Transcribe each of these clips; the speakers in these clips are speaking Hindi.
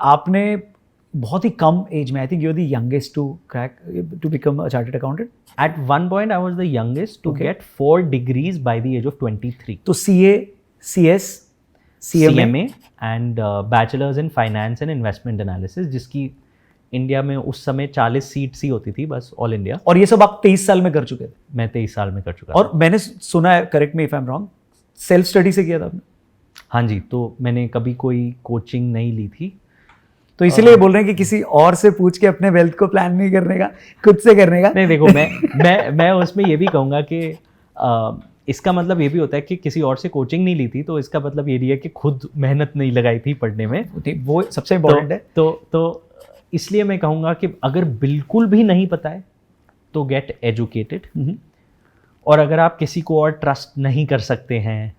आपने बहुत ही कम एज में, I think you are the youngest to crack to become a chartered accountant. At one point, I was the youngest to Okay. get 4 degrees by the age of 23. तो CA, CS, CMA and Bachelors in Finance and Investment Analysis, जिसकी इंडिया में उस समय 40 सीट्स ही होती थी बस, ऑल इंडिया. और ये सब आप 23 साल में कर चुके थे. मैं 23 साल में कर चुका और मैंने सुना है, correct me if I am wrong, self study से किया था आपने. हाँ जी, तो मैंने कभी कोई कोचिंग नहीं ली थी. तो इसीलिए बोल रहे हैं कि किसी और से पूछ के अपने वेल्थ को प्लान नहीं करने का, खुद से करने का. नहीं देखो, मैं उसमें ये भी कहूँगा कि इसका मतलब ये भी होता है कि किसी और से कोचिंग नहीं ली थी, तो इसका मतलब ये नहीं है कि खुद मेहनत नहीं लगाई थी पढ़ने में. वो सबसे इम्पोर्टेंट है. तो इसलिए मैं कहूँगा कि अगर बिल्कुल भी नहीं पता है तो गेट एजुकेटेड. और अगर आप किसी को और ट्रस्ट नहीं कर सकते हैं,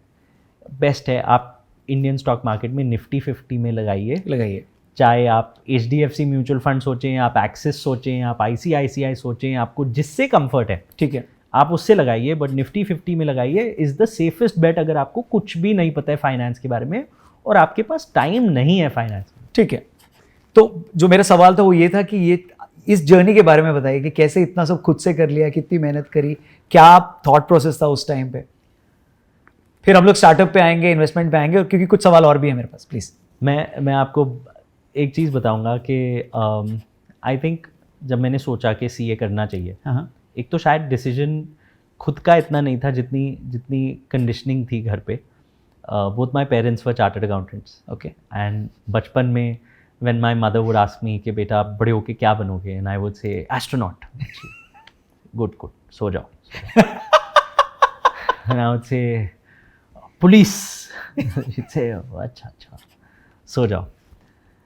बेस्ट है आप इंडियन स्टॉक मार्केट में निफ्टी 50 में लगाइए. चाहे आप HDFC म्यूचुअल फंड सोचें, आप एक्सिस सोचें, आप ICICI सोचें, आपको जिससे कंफर्ट है, ठीक है, आप उससे लगाइए. बट निफ्टी 50 में लगाइए इज़ द सेफेस्ट बेट अगर आपको कुछ भी नहीं पता है फाइनेंस के बारे में और आपके पास टाइम नहीं है फाइनेंस में. ठीक है. तो जो मेरा सवाल था वो ये था कि ये इस जर्नी के बारे में बताइए कि कैसे इतना सब खुद से कर लिया, कितनी मेहनत करी, क्या थॉट प्रोसेस था उस टाइम पे. फिर हम लोग स्टार्टअप पे आएंगे, इन्वेस्टमेंट पे आएंगे, क्योंकि कुछ सवाल और भी है मेरे पास. प्लीज़. मैं आपको एक चीज़ बताऊंगा कि आई थिंक जब मैंने सोचा कि CA करना चाहिए, एक तो शायद डिसीजन खुद का इतना नहीं था जितनी कंडीशनिंग थी घर पे. Both my parents were chartered accountants. Okay. And बचपन में when my mother would ask me कि बेटा आप बड़े होके क्या बनोगे, and I would say astronaut. Good सो जाओ. And I would say police. से अच्छा सो जाओ.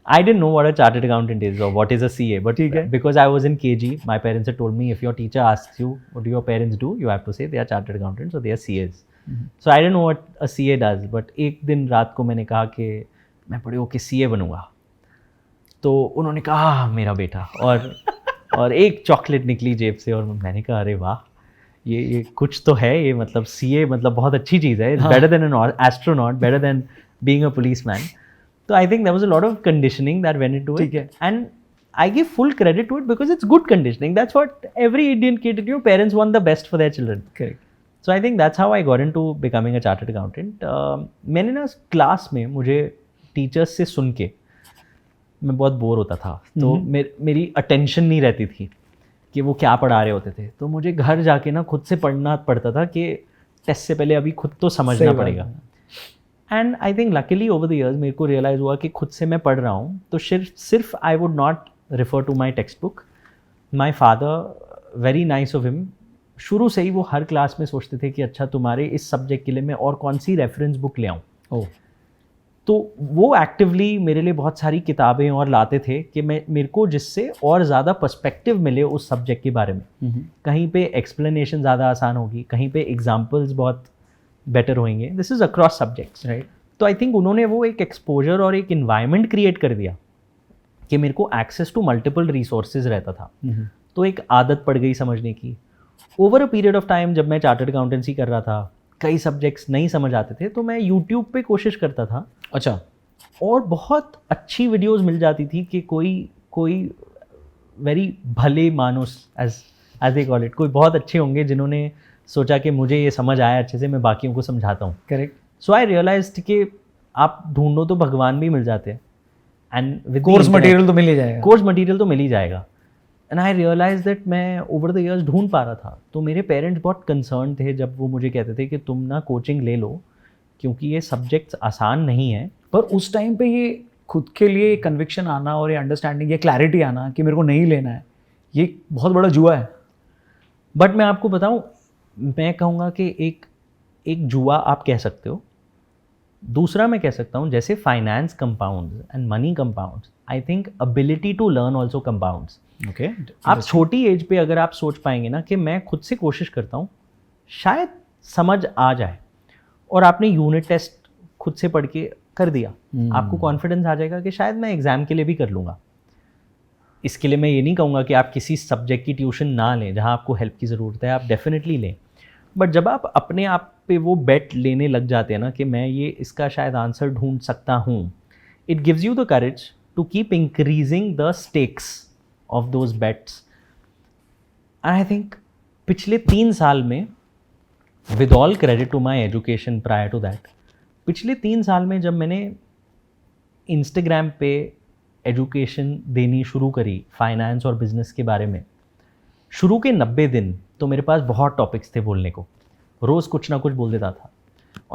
I didn't know what a chartered accountant is or what is a CA, but because I was in KG, my parents had told me if your teacher asks you what do your parents do, you have to say they are chartered accountants or they are CAs. So I didn't know what a CA does, but एक दिन रात को मैंने कहा कि मैं बड़े होके CA बनूंगा. तो उन्होंने कहा मेरा बेटा, और एक चॉकलेट निकली जेब से और मैंने कहा अरे वाह, ये कुछ तो है, ये मतलब CA मतलब बहुत अच्छी चीज़ है. It's better than an astronaut, better than being a policeman. So I think there was a lot of conditioning that went into it, and I give full credit to it because it's good conditioning. That's what every Indian kid, parents want the best for their children. Correct. So I think that's how I got into becoming a chartered accountant. मैंने ना क्लास में मुझे टीचर्स से सुन के मैं बहुत बोर होता था, तो मेरी अटेंशन नहीं रहती थी कि वो क्या पढ़ा रहे होते थे. तो मुझे घर जाके ना खुद से पढ़ना पड़ता था कि टेस्ट से पहले अभी खुद तो समझना पड़ेगा. And I think luckily over the years मेरे को रियलाइज़ हुआ कि खुद से मैं पढ़ रहा हूँ तो सिर्फ I would not refer to my text book. My father, very nice of him, शुरू से ही वो हर क्लास में सोचते थे कि अच्छा तुम्हारे इस सब्जेक्ट के लिए मैं और कौन सी रेफरेंस बुक ले आऊँ. तो वो एक्टिवली मेरे लिए बहुत सारी किताबें और लाते थे कि मेरे को जिससे और ज़्यादा पर्सपेक्टिव मिले उस सब्जेक्ट के बारे में. कहीं पे एक्सप्लेनेशन ज़्यादा आसान होगी, कहीं पे एग्जाम्पल्स बहुत बेटर होंगे. This is across subjects, right. तो आई थिंक उन्होंने वो एक एक्सपोजर और एक इन्वायरमेंट क्रिएट कर दिया कि मेरे को एक्सेस टू मल्टीपल रिसोर्सेज रहता था. तो एक आदत पड़ गई समझने की. Over a period of time जब मैं चार्टर्ड अकाउंटेंसी कर रहा था, कई सब्जेक्ट्स नहीं समझ आते थे, तो मैं यूट्यूब पे कोशिश करता था. अच्छा. और बहुत अच्छी वीडियोज़ मिल जाती थी कि कोई वेरी भले मानुस एज दे कॉल इट, कोई बहुत अच्छे होंगे जिन्होंने सोचा कि मुझे ये समझ आया अच्छे से, मैं बाकियों को समझाता हूँ. करेक्ट. सो आई रियलाइज्ड कि आप ढूंढो तो भगवान भी मिल जाते हैं, एंड विद कोर्स मटेरियल तो मिल ही जाएगा. एंड आई रियलाइज दैट मैं ओवर द ईयर्स ढूंढ पा रहा था. तो मेरे पेरेंट्स बहुत कंसर्न थे जब वो मुझे कहते थे कि तुम ना कोचिंग ले लो क्योंकि ये सब्जेक्ट्स आसान नहीं है. पर उस टाइम पे ये खुद के लिए कन्विक्शन आना और ये अंडरस्टैंडिंग, ये क्लैरिटी आना कि मेरे को नहीं लेना है, ये बहुत बड़ा जुआ है. बट मैं आपको बताऊँ, मैं कहूँगा कि एक जुआ आप कह सकते हो. दूसरा मैं कह सकता हूँ जैसे finance compounds and money compounds, I think ability to learn also compounds. Okay. आप छोटी एज पे अगर आप सोच पाएंगे ना कि मैं खुद से कोशिश करता हूँ, शायद समझ आ जाए, और आपने यूनिट टेस्ट खुद से पढ़ के कर दिया, आपको कॉन्फिडेंस आ जाएगा कि शायद मैं एग्ज़ाम के लिए भी कर लूँगा. इसके लिए मैं ये नहीं कहूँगा कि आप किसी सब्जेक्ट की ट्यूशन ना लें, जहाँ आपको हेल्प की ज़रूरत है आप डेफिनेटली लें. बट जब आप अपने आप पे वो बेट लेने लग जाते हैं ना कि मैं ये इसका शायद आंसर ढूंढ सकता हूँ, it gives you the courage to keep increasing the stakes of those bets. And I think पिछले 3 साल में, with all credit to my education prior to that, पिछले 3 साल में जब मैंने इंस्टाग्राम पे एजुकेशन देनी शुरू करी फाइनेंस और बिजनेस के बारे में, शुरू के 90 दिन तो मेरे पास बहुत टॉपिक्स थे बोलने को, रोज़ कुछ ना कुछ बोल देता था.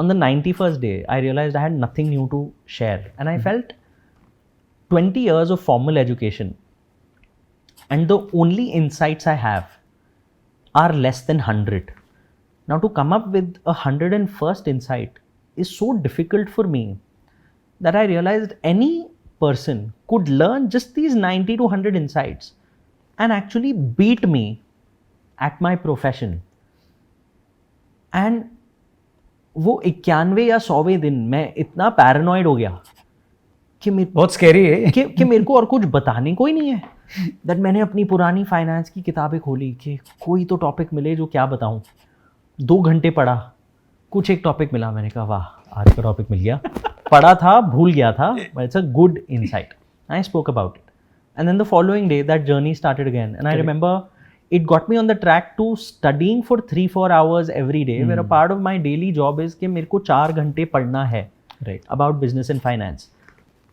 On the 91st day, I realized I had nothing new to share, and I felt 20 years of formal education, and the only insights I have are less than 100. Now, to come up with 101st insight is so difficult for me that I realized any person could learn just these 90 to 100 insights and actually beat me at my profession. And वो 91 या 100वें दिन मैं इतना पैरानॉइड हो गया कि बहुत स्कैरी है कि मेरे को और कुछ बताने को ही नहीं है. दैट मैंने अपनी पुरानी फाइनेंस की किताबें खोली कि कोई तो टॉपिक मिले जो क्या बताऊं. 2 घंटे पढ़ा, कुछ एक टॉपिक मिला, मैंने कहा वाह आज का टॉपिक मिल गया. पढ़ा था, भूल गया था, but it's a good insight. I spoke about it, and then the following day that journey started again, and I remember it got me on the track to studying for 3-4 hours every day, where a part of my daily job is कि मेरे को 4 घंटे पढ़ना है about business and finance.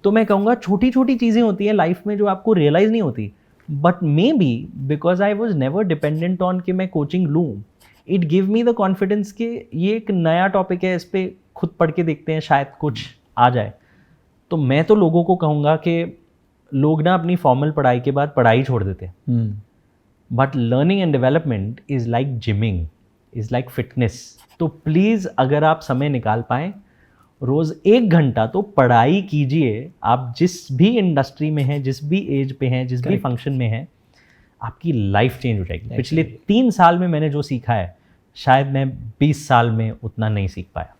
तो मैं कहूँगा छोटी छोटी चीज़ें होती हैं लाइफ में जो आपको रियलाइज़ नहीं होती, but may be because I was never dependent on कि मैं कोचिंग लूँ, it give me the confidence कि ये एक नया टॉपिक है, इस पर खुद पढ़ के देखते हैं, शायद कुछ आ जाए. तो मैं तो लोगों को कहूँगा कि लोग ना अपनी फॉर्मल पढ़ाई के बाद पढ़ाई छोड़ देते हैं. But learning and development is like gymming, is like fitness. तो प्लीज़ अगर आप समय निकाल पाएँ, रोज़ 1 घंटा तो पढ़ाई कीजिए. आप जिस भी इंडस्ट्री में हैं, जिस भी एज पे हैं, जिस भी फंक्शन में हैं, आपकी लाइफ चेंज हो जाएगी. पिछले 3 साल में मैंने जो सीखा है, शायद मैं 20 साल में उतना नहीं सीख पाया.